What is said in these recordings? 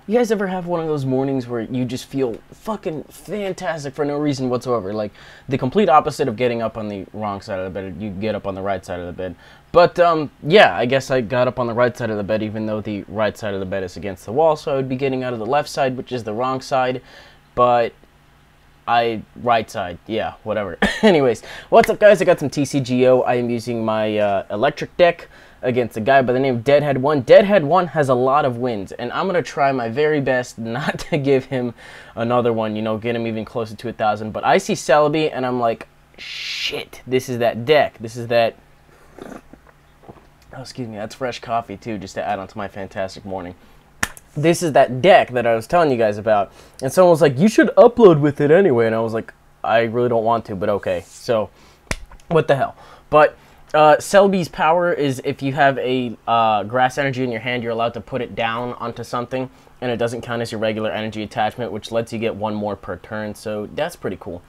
You guys ever have one of those mornings where you just feel fucking fantastic for no reason whatsoever? Like the complete opposite of getting up on the wrong side of the bed. You get up on the right side of the bed. But yeah, I guess I got up on the right side of the bed even though the right side of the bed is against the wall. So I would be getting out of the left side, which is the wrong side. But right side, yeah, whatever. Anyways, what's up guys? I got some TCGO. I am using my electric deck against a guy by the name of deadhead1. deadhead1 has a lot of wins, and I'm going to try my very best not to give him another one, you know, get him even closer to 1,000. But I see Celebi, and I'm like, shit, this is that deck. This is that... Oh, excuse me, that's fresh coffee, too, just to add on to my fantastic morning. This is that deck that I was telling you guys about. And someone was like, you should upload with it anyway. And I was like, I really don't want to, but okay. So, what the hell. But... Celebi's power is if you have a grass energy in your hand, you're allowed to put it down onto something, and it doesn't count as your regular energy attachment, which lets you get one more per turn, so that's pretty cool.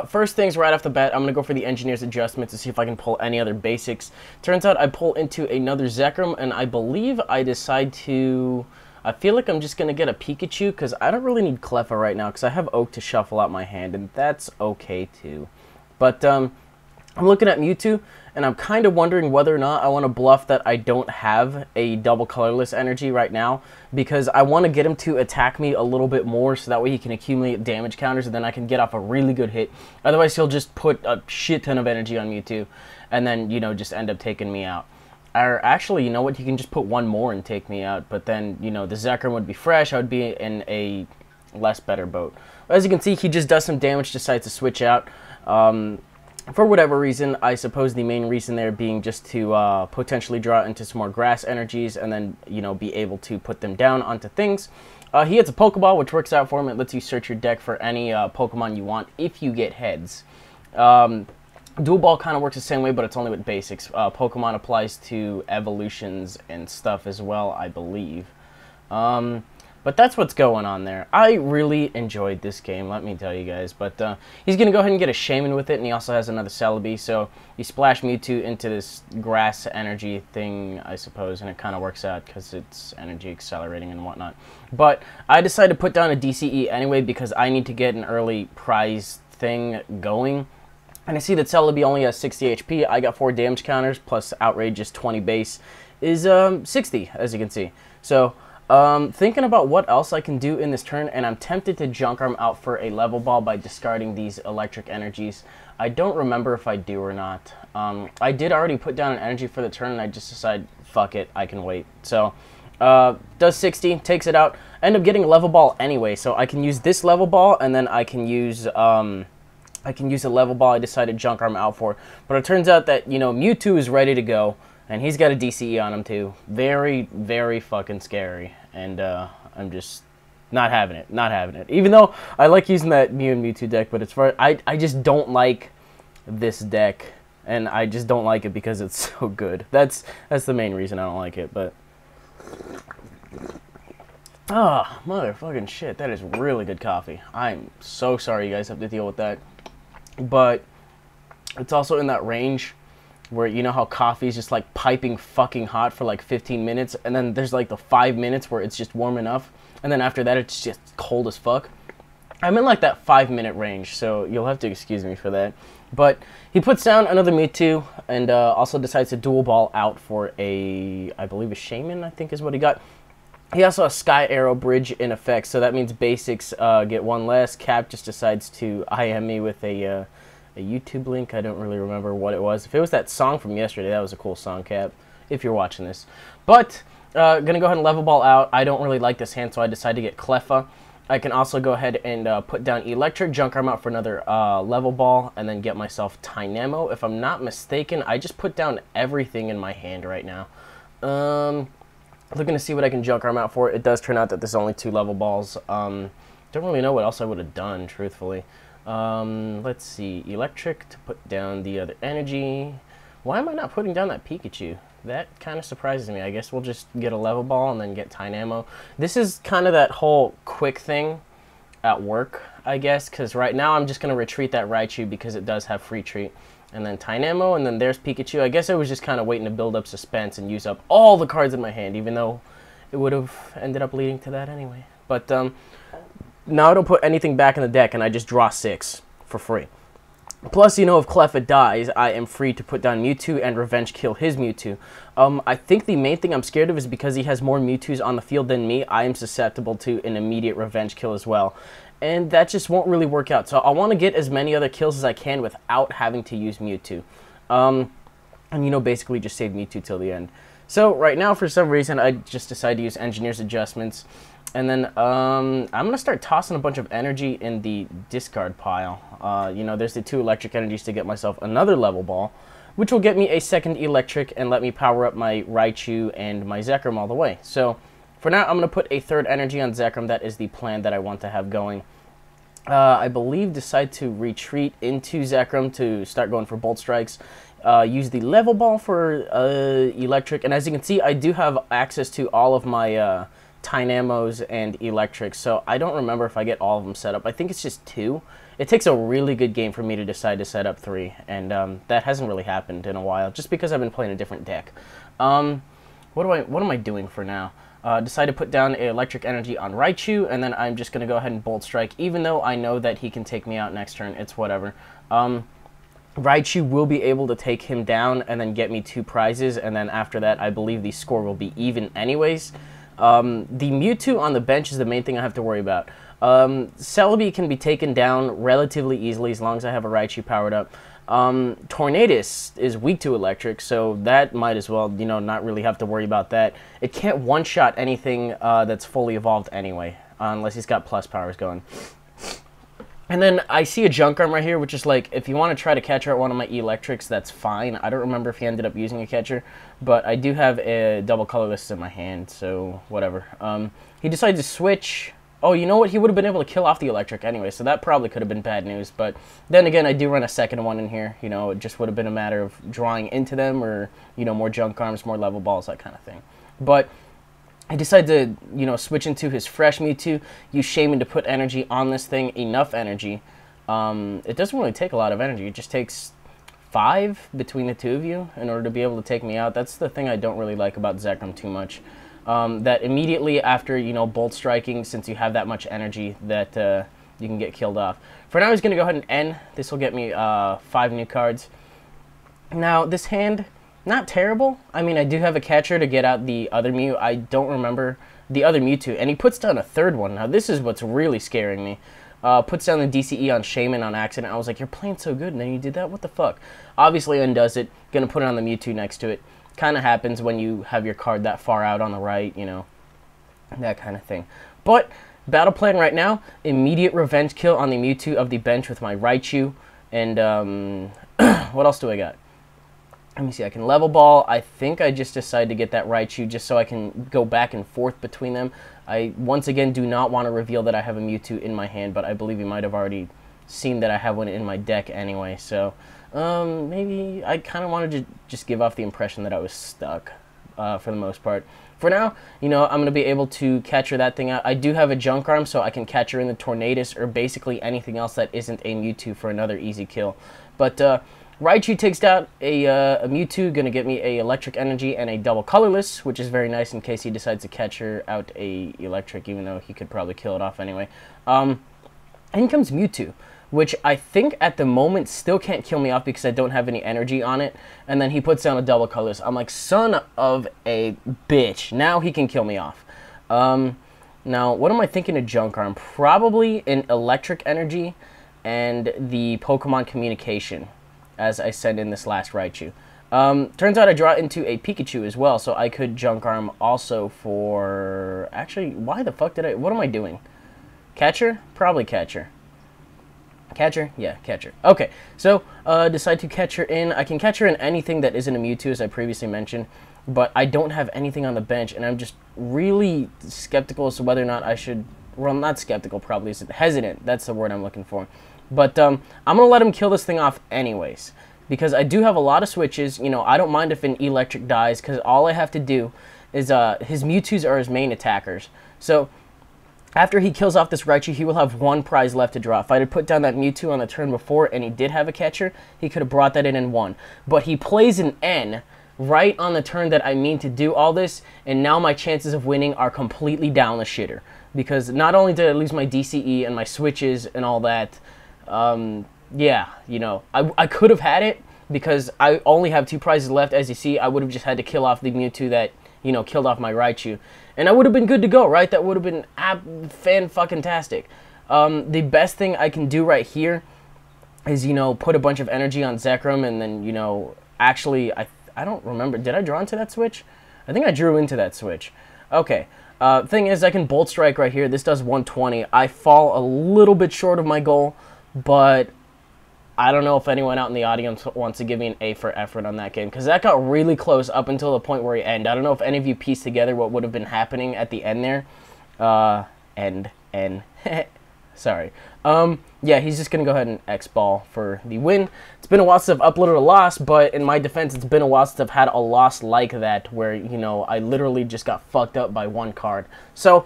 First things right off the bat, I'm going to go for the Engineer's Adjustment to see if I can pull any other basics. Turns out I pull into another Zekrom, and I believe I decide to... I feel like I'm just going to get a Pikachu, because I don't really need Cleffa right now, because I have Oak to shuffle out my hand, and that's okay too. But, I'm looking at Mewtwo, and I'm kind of wondering whether or not I want to bluff that I don't have a double colorless energy right now, because I want to get him to attack me a little bit more so that way he can accumulate damage counters and then I can get off a really good hit. Otherwise, he'll just put a shit ton of energy on Mewtwo and then, you know, just end up taking me out. Or actually, you know what, he can just put one more and take me out, but then, you know, the Zekrom would be fresh, I would be in a less better boat. As you can see, he just does some damage, decides to switch out. For whatever reason, I suppose the main reason there being just to potentially draw into some more grass energies and then, you know, be able to put them down onto things. He hits a Pokeball, which works out for him. It lets you search your deck for any Pokemon you want if you get heads. Dual Ball kind of works the same way, but it's only with basics. Pokemon applies to evolutions and stuff as well, I believe. But that's what's going on there. I really enjoyed this game, let me tell you guys. But he's going to go ahead and get a Shaman with it, and he also has another Celebi. So you splash Mewtwo into this grass energy thing, I suppose, and it kind of works out because it's energy accelerating and whatnot. But I decided to put down a DCE anyway because I need to get an early prize thing going. And I see that Celebi only has 60 HP. I got 4 damage counters, plus outrageous 20 base is 60, as you can see. So... thinking about what else I can do in this turn, and I'm tempted to Junk Arm out for a level ball by discarding these electric energies. I don't remember if I do or not. I did already put down an energy for the turn, and I just decided, fuck it, I can wait. So, does 60, takes it out, end up getting a level ball anyway, so I can use this level ball, and then I can use a level ball I decided Junk Arm out for. But it turns out that, you know, Mewtwo is ready to go. And he's got a DCE on him too. Very, very fucking scary. And I'm just not having it. Not having it. Even though I like using that Mew and Mewtwo deck, but it's for I just don't like this deck. And I just don't like it because it's so good. That's the main reason I don't like it, but ah, motherfucking shit. That is really good coffee. I'm so sorry you guys have to deal with that. But it's also in that range where you know how coffee is just like piping fucking hot for like 15 minutes, and then there's like the 5 minutes where it's just warm enough, and then after that it's just cold as fuck. I'm in like that 5-minute range, so you'll have to excuse me for that. But he puts down another Mewtwo, and also decides to dual ball out for a, I believe a Shaman, I think is what he got. He also has Sky Arrow Bridge in effect, so that means basics get one less. Cap just decides to IM me with a YouTube link. I don't really remember what it was. If it was that song from yesterday, that was a cool song, Cap, if you're watching this. But, gonna go ahead and level ball out. I don't really like this hand, so I decided to get Cleffa. I can also go ahead and put down Electric, Junk Arm out for another level ball, and then get myself Tynamo. If I'm not mistaken, I just put down everything in my hand right now. Looking to see what I can Junk Arm out for. It does turn out that there's only 2 level balls. Don't really know what else I would have done, truthfully. Let's see, Electric to put down the other energy. Why am I not putting down that Pikachu? That kind of surprises me. I guess we'll just get a level ball and then get Tynamo. This is kind of that whole quick thing at work, I guess, because right now I'm just going to retreat that Raichu because it does have free treat. And then Tynamo, and then there's Pikachu. I guess I was just kind of waiting to build up suspense and use up all the cards in my hand, even though it would have ended up leading to that anyway. But now I don't put anything back in the deck, and I just draw 6 for free. Plus, you know, if Cleffa dies, I am free to put down Mewtwo and revenge kill his Mewtwo. I think the main thing I'm scared of is because he has more Mewtwos on the field than me, I am susceptible to an immediate revenge kill as well. And that just won't really work out. So I want to get as many other kills as I can without having to use Mewtwo. And, you know, basically just save Mewtwo till the end. So right now, for some reason, I just decided to use Engineer's Adjustments. And then I'm going to start tossing a bunch of energy in the discard pile. You know, there's the 2 electric energies to get myself another level ball, which will get me a 2nd electric and let me power up my Raichu and my Zekrom all the way. So for now, I'm going to put a 3rd energy on Zekrom. That is the plan that I want to have going. I believe decide to retreat into Zekrom to start going for Bolt Strikes. Use the level ball for electric. And as you can see, I do have access to all of my Tynamos and electrics, so I don't remember if I get all of them set up. I think it's just 2. It takes a really good game for me to decide to set up 3, and that hasn't really happened in a while, just because I've been playing a different deck. What am I doing for now? Decide to put down an electric energy on Raichu, and then I'm just going to go ahead and Bolt Strike, even though I know that he can take me out next turn. It's whatever. Raichu will be able to take him down and then get me 2 prizes, and then after that, I believe the score will be even anyways. The Mewtwo on the bench is the main thing I have to worry about. Celebi can be taken down relatively easily as long as I have a Raichu powered up. Tornadus is weak to electric, so that might as well, you know, not really have to worry about that. It can't one-shot anything that's fully evolved anyway, unless he's got plus powers going. And then I see a Junk Arm right here, which is like, if you want to try to catcher at one of my electrics, that's fine. I don't remember if he ended up using a catcher, but I do have a double colorless in my hand, so whatever. He decided to switch. Oh, you know what? He would have been able to kill off the electric anyway, so that probably could have been bad news. But then again, I do run a 2nd one in here. You know, it just would have been a matter of drawing into them or, you know, more Junk Arms, more level balls, that kind of thing. But I decided to, you know, switch into his fresh Mewtwo, use Shaman to put energy on this thing, enough energy. It doesn't really take a lot of energy. It just takes 5 between the 2 of you in order to be able to take me out. That's the thing I don't really like about Zekrom too much. That immediately after, you know, Bolt Striking, since you have that much energy, that you can get killed off. For now, he's going to go ahead and end. This will get me 5 new cards. Now, this hand, not terrible. I mean, I do have a catcher to get out the other Mew. I don't remember the other Mewtwo. And he puts down a 3rd one. Now, this is what's really scaring me. Puts down the DCE on Shaman on accident. I was like, you're playing so good, and then you did that? What the fuck? Obviously, undoes it. Gonna put it on the Mewtwo next to it. Kind of happens when you have your card that far out on the right, you know. That kind of thing. But, battle plan right now, immediate revenge kill on the Mewtwo of the bench with my Raichu. And, what else do I got? Let me see, I can level ball. I think I just decided to get that Raichu just so I can go back and forth between them. I, once again, do not want to reveal that I have a Mewtwo in my hand, but I believe you might have already seen that I have one in my deck anyway. So, maybe I kind of wanted to just give off the impression that I was stuck for the most part. For now, you know, I'm going to be able to catcher that thing out. I do have a Junk Arm, so I can catcher in the Tornadus or basically anything else that isn't a Mewtwo for another easy kill. But, Raichu takes out a Mewtwo, going to get me a electric energy and a double colorless, which is very nice in case he decides to catcher out a electric, even though he could probably kill it off anyway. In comes Mewtwo, which I think at the moment still can't kill me off because I don't have any energy on it. And then he puts down a double colorless. I'm like, son of a bitch. Now he can kill me off. Now, what am I thinking of Junk Arm? Probably an electric energy and the Pokemon communication, as I said in this last Raichu. Turns out I draw into a Pikachu as well, so I could Junk Arm also for... Actually, why the fuck did I... What am I doing? Catcher? Probably catcher. Catcher? Yeah, catcher. Okay, so decide to catcher in. I can catcher in anything that isn't a Mewtwo, as I previously mentioned, but I don't have anything on the bench, and I'm just really skeptical as to whether or not I should... Well, not skeptical, probably. Hesitant. That's the word I'm looking for. But I'm going to let him kill this thing off anyways, because I do have a lot of switches. You know, I don't mind if an electric dies, because all I have to do is his Mewtwo's are his main attackers. So after he kills off this Raichu, he will have 1 prize left to draw. If I had put down that Mewtwo on the turn before and he did have a catcher, he could have brought that in and won. But he plays an N right on the turn that I mean to do all this, and now my chances of winning are completely down the shitter. Because not only did I lose my DCE and my switches and all that, yeah, you know, I could have had it, because I only have 2 prizes left. As you see, I would have just had to kill off the Mewtwo that, you know, killed off my Raichu. And I would have been good to go, right? That would have been fan-fucking-tastic. The best thing I can do right here is, you know, put a bunch of energy on Zekrom, and then, you know, actually, I don't remember. Did I draw into that switch? I think I drew into that switch. Okay. Thing is, I can Bolt Strike right here. This does 120. I fall a little bit short of my goal, but I don't know if anyone out in the audience wants to give me an A for effort on that game, because that got really close up until the point where he ended. I don't know if any of you pieced together what would have been happening at the end there. Sorry. Yeah, he's just going to go ahead and X-Ball for the win. It's been a while since I've uploaded a loss, but in my defense, it's been a while since I've had a loss like that, where, you know, I literally just got fucked up by 1 card. So,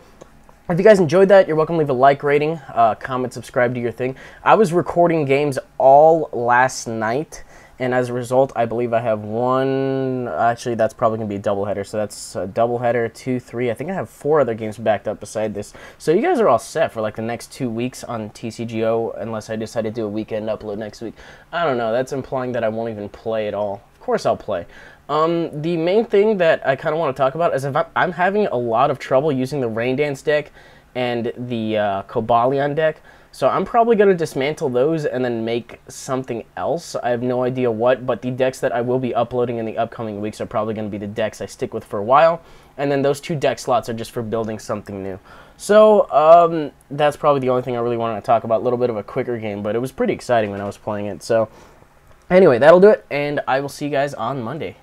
if you guys enjoyed that, you're welcome to leave a like rating, comment, subscribe, do your thing. I was recording games all last night, and as a result, I believe I have 1, actually that's probably going to be a doubleheader, so that's a doubleheader, 2, 3, I think I have 4 other games backed up beside this. So you guys are all set for like the next 2 weeks on TCGO, unless I decide to do a weekend upload next week. I don't know, that's implying that I won't even play at all. Of course I'll play. The main thing that I kind of want to talk about is if I'm having a lot of trouble using the Rain Dance deck and the Cobalion deck, so I'm probably going to dismantle those and then make something else. I have no idea what, but the decks that I will be uploading in the upcoming weeks are probably going to be the decks I stick with for a while, and then those 2 deck slots are just for building something new. So that's probably the only thing I really wanted to talk about. A little bit of a quicker game, but it was pretty exciting when I was playing it. So anyway, that'll do it, and I will see you guys on Monday.